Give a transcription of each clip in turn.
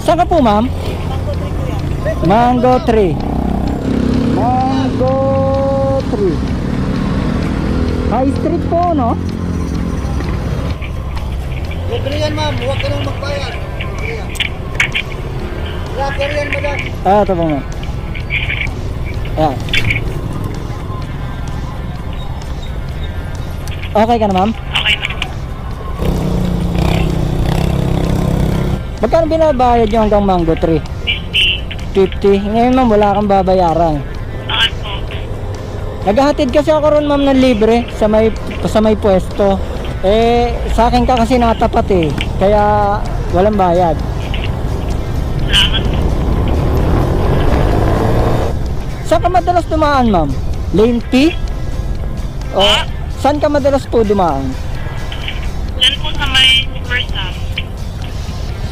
Saan ka po, ma'am? Mango tree. Mango tree. High street po, no? Libre yan, ma'am. Huwag ka nang magbayad. Libre yan. Locker yan, madam. Ah, ito po, ma'am. Ayan. Okay ka na, ma'am? Okay na. Magkano binabayad nyo hanggang mango tree? 50. 50. Ngayon, ma'am, wala kang babayaran. Bakit po? Naghahatid kasi ako ron, ma'am, ng libre sa may pwesto. Eh, sa akin ka kasi natapat eh. Kaya walang bayad. Salamat po. Saan ka madalas dumaan, ma'am? Lane P? O, saan ka madalas po dumaan? Yan po sa may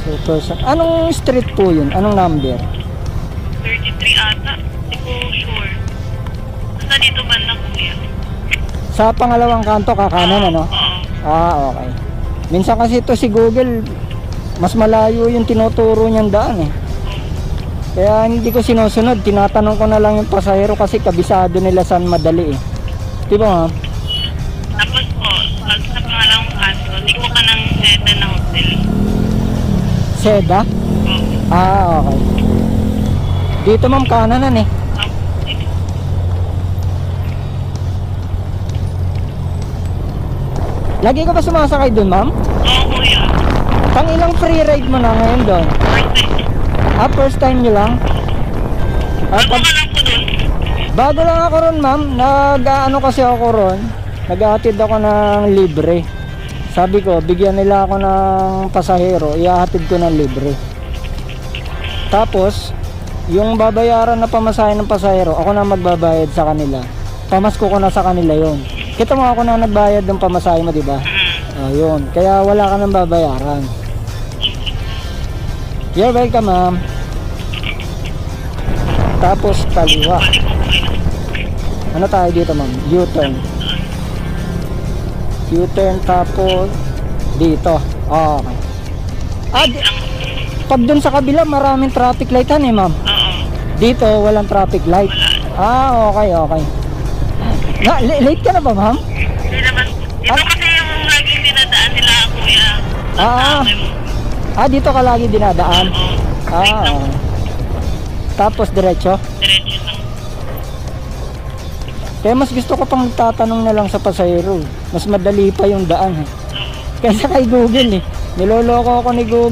Super Sam. Anong street po yun? Anong number? 33 ata. Hindi ko sure. Basta dito banda kuya. Sa pangalawang kanto, kakanan, ano? Oo. Ah, okay. Minsan kasi ito si Google, mas malayo yung tinuturo niyang daan eh. Kaya hindi ko sinusunod, tinatanong ko na lang yung pasahero kasi kabisado nila saan madali eh. Di ba, ma'am? Tapos po, pag sa pangalawang kanto, liko ka ng seta na hotel. Seda? Oo. Ah, okay. Dito, ma'am, kananan eh. Sige. Lagi ka ba sumasakay dun, ma'am? Oo kuya. Pang ilang free ride mo na ngayon doon? First time. Ah, first time nyo lang? Ah, Bago ka lang po dun. bago lang ako ron, ma'am. Nag-ano kasi ako ron. Nag-ahatid ako ng libre. Sabi ko, bigyan nila ako ng pasahero, ihahatid ko ng libre. Tapos, yung babayaran na pamasahe ng pasahero, ako na magbabayad sa kanila. Pamasko ko na sa kanila yon. Kita mo ako na nagbayad ng pamasahe mo, di ba? Ayun. Kaya wala ka nang babayaran. You're welcome, ma'am. Tapos kaliwa. Ano tayo dito, ma'am? U-turn. U-turn tapos dito. Okay. Ah, pag dun sa kabila maraming traffic light eh, ma'am. Oo. Dito walang traffic light. Ah, okay, okay. Late ka na ba, ma'am? Hindi naman. Dito kasi yung laging dinadaan nila kuya. Dito ka lagi dinadaan. Oo. Okay. Tapos diretso. Diretso lang. Kaya mas gusto ko pang tatanong na lang sa pasahero. Mas madali pa yung daan eh. Kaysa kay Google eh. Niloloko ako ni Google.